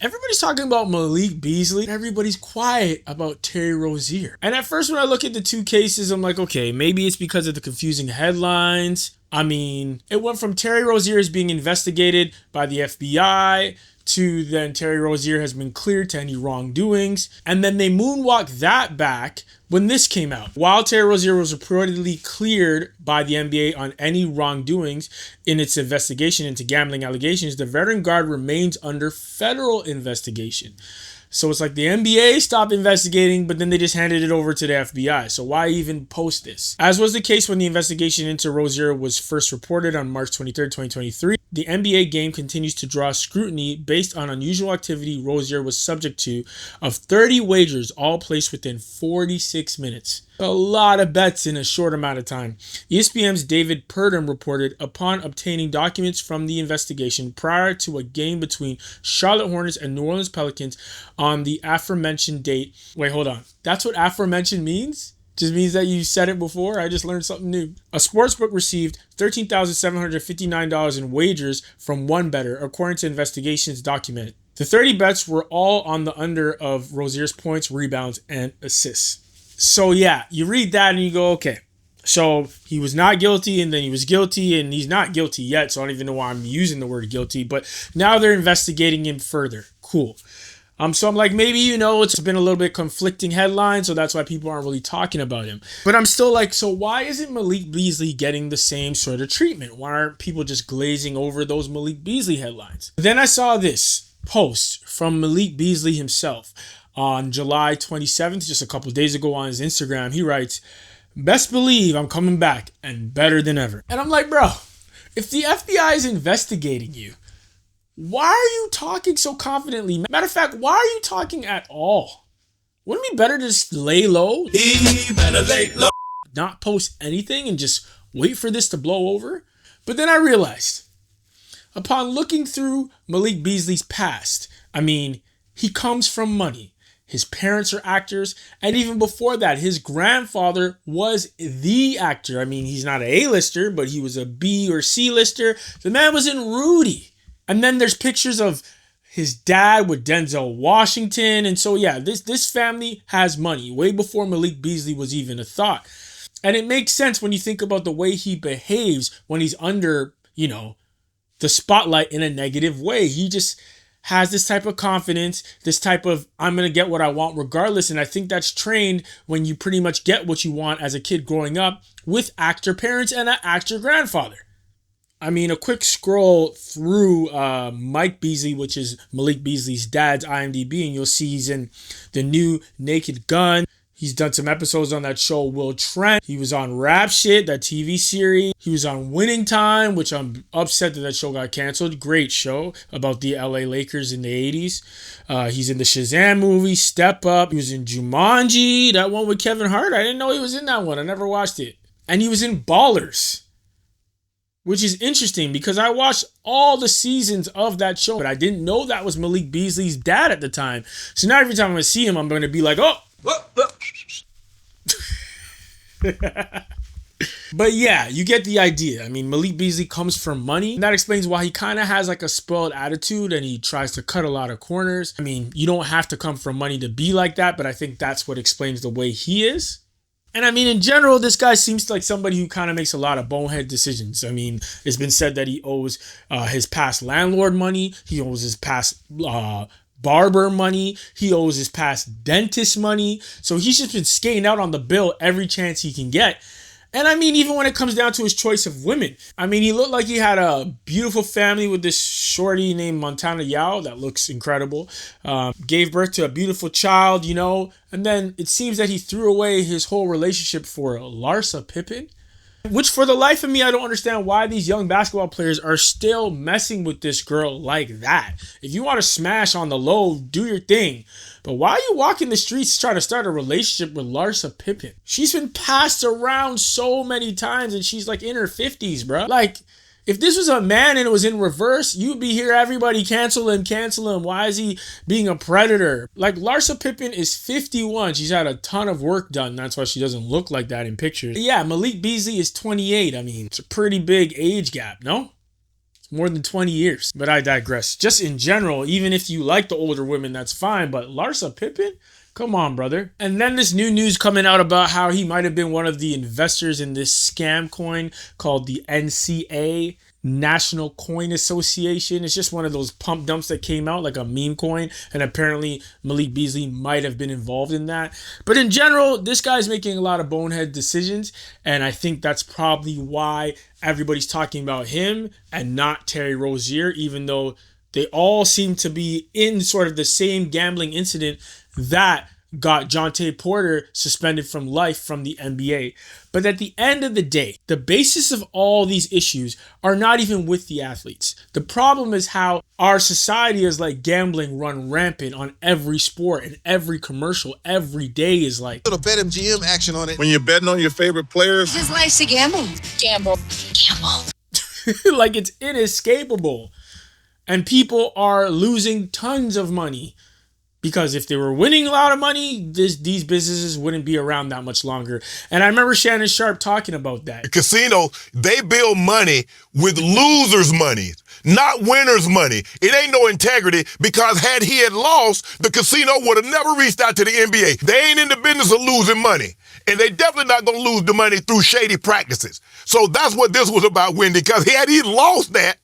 Everybody's talking about Malik Beasley. Everybody's quiet about Terry Rozier. And at first, when I look at the two cases, I'm like, okay, maybe it's because of the confusing headlines. I mean, it went from Terry Rozier is being investigated by the FBI to then Terry Rozier has been cleared to any wrongdoings. And then they moonwalked that back when this came out. While Terry Rozier was reportedly cleared by the NBA on any wrongdoings in its investigation into gambling allegations, the veteran guard remains under federal investigation. So it's like the NBA stopped investigating, but then they just handed it over to the FBI. So why even post this? As was the case when the investigation into Rozier was first reported on March 23rd, 2023, the NBA game continues to draw scrutiny based on unusual activity Rozier was subject to of 30 wagers, all placed within 46 minutes. A lot of bets in a short amount of time. ESPN's David Purdom reported upon obtaining documents from the investigation prior to a game between Charlotte Hornets and New Orleans Pelicans on the aforementioned date. Wait, hold on. That's what aforementioned means? Just means that you said it before? I just learned something new. A sportsbook received $13,759 in wagers from one bettor, according to investigations documented. The 30 bets were all on the under of Rozier's points, rebounds, and assists. So yeah, you read that and you go, okay. So he was not guilty and then he was guilty and he's not guilty yet. So I don't even know why I'm using the word guilty, but now they're investigating him further. Cool. So I'm like, maybe, it's been a little bit conflicting headlines, so that's why people aren't really talking about him. But I'm still like, so why isn't Malik Beasley getting the same sort of treatment? Why aren't people just glazing over those Malik Beasley headlines? Then I saw this post from Malik Beasley himself on July 27th, just a couple days ago on his Instagram. He writes, "Best believe I'm coming back and better than ever." And I'm like, bro, if the FBI is investigating you, why are you talking so confidently? Matter of fact, why are you talking at all? Wouldn't it be better to just lay low? He better lay low. Not post anything and just wait for this to blow over? But then I realized, upon looking through Malik Beasley's past, he comes from money. His parents are actors, and even before that, his grandfather was the actor. He's not an A-lister, but he was a B or C-lister. The man was in Rudy. And then there's pictures of his dad with Denzel Washington. And so, yeah, this family has money way before Malik Beasley was even a thought. And it makes sense when you think about the way he behaves when he's under, the spotlight in a negative way. He just has this type of confidence, this type of, I'm going to get what I want regardless. And I think that's trained when you pretty much get what you want as a kid growing up with actor parents and an actor grandfather. A quick scroll through Mike Beasley, which is Malik Beasley's dad's IMDb, and you'll see he's in the new Naked Gun. He's done some episodes on that show, Will Trent. He was on Rap Shit, that TV series. He was on Winning Time, which I'm upset that show got canceled. Great show about the LA Lakers in the 80s. He's in the Shazam movie, Step Up. He was in Jumanji, that one with Kevin Hart. I didn't know he was in that one. I never watched it. And he was in Ballers, which is interesting because I watched all the seasons of that show, but I didn't know that was Malik Beasley's dad at the time. So now every time I'm going to see him, I'm going to be like, oh. But yeah, you get the idea. Malik Beasley comes from money. And that explains why he kind of has like a spoiled attitude and he tries to cut a lot of corners. You don't have to come from money to be like that, but I think that's what explains the way he is. And in general, this guy seems like somebody who kind of makes a lot of bonehead decisions. It's been said that he owes his past landlord money. He owes his past barber money. He owes his past dentist money. So he's just been skating out on the bill every chance he can get. And even when it comes down to his choice of women, he looked like he had a beautiful family with this shorty named Montana Yao that looks incredible. Gave birth to a beautiful child, and then it seems that he threw away his whole relationship for Larsa Pippen. Which for the life of me, I don't understand why these young basketball players are still messing with this girl like that. If you want to smash on the low, do your thing. But why are you walking the streets trying to start a relationship with Larsa Pippen? She's been passed around so many times and she's like in her 50s, bro. If this was a man and it was in reverse, you'd be here, everybody cancel him. Why is he being a predator? Larsa Pippen is 51. She's had a ton of work done. That's why she doesn't look like that in pictures. Yeah, Malik Beasley is 28. It's a pretty big age gap, no? more than 20 years. But I digress. Just in general, even if you like the older women, that's fine. But Larsa Pippen? Come on, brother. And then this new news coming out about how he might have been one of the investors in this scam coin called the NCA, National Coin Association. It's just one of those pump dumps that came out like a meme coin, and apparently Malik Beasley might have been involved in that. But in general, this guy's making a lot of bonehead decisions, and I think that's probably why everybody's talking about him and not Terry Rozier, even though they all seem to be in sort of the same gambling incident that got Jontay Porter suspended from life from the NBA. But at the end of the day, the basis of all these issues are not even with the athletes. The problem is how our society is like gambling run rampant on every sport and every commercial every day is like little BetMGM action on it. When you're betting on your favorite players, his life's a gamble. Gamble. like it's inescapable. And people are losing tons of money. Because if they were winning a lot of money, these businesses wouldn't be around that much longer. And I remember Shannon Sharp talking about that. The casino, they build money with losers' money, not winners' money. It ain't no integrity, because had he had lost, the casino would have never reached out to the NBA. They ain't in the business of losing money. And they definitely not going to lose the money through shady practices. So that's what this was about, Wendy, because had he lost that,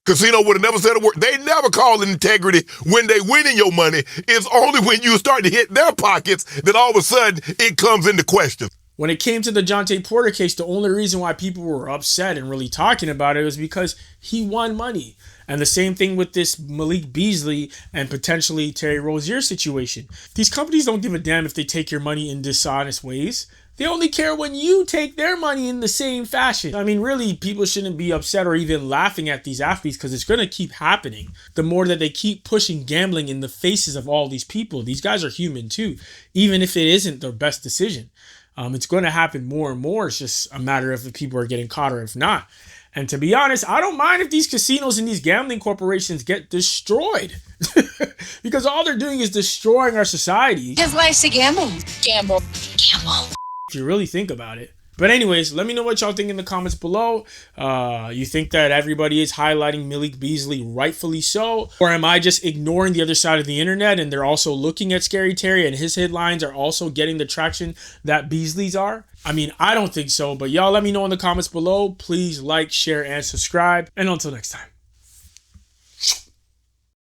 casino would have never said a word. They never call it integrity when they winning your money. It's only when you start to hit their pockets that all of a sudden it comes into question. When it came to the Jontay Porter case, the only reason why people were upset and really talking about it was because he won money. And the same thing with this Malik Beasley and potentially Terry Rozier situation. These companies don't give a damn if they take your money in dishonest ways. They only care when you take their money in the same fashion. I mean, really, people shouldn't be upset or even laughing at these athletes because it's going to keep happening. The more that they keep pushing gambling in the faces of all these people, these guys are human too, even if it isn't their best decision. It's going to happen more and more. It's just a matter of if people are getting caught or if not. And to be honest, I don't mind if these casinos and these gambling corporations get destroyed because all they're doing is destroying our society. His life's a gamble. Gamble. Gamble. If you really think about it. But anyways, let me know what y'all think in the comments below. You think that everybody is highlighting Malik Beasley rightfully so? Or am I just ignoring the other side of the internet and they're also looking at Scary Terry and his headlines are also getting the traction that Beasley's are? I mean, I don't think so. But y'all let me know in the comments below. Please like, share, and subscribe. And until next time.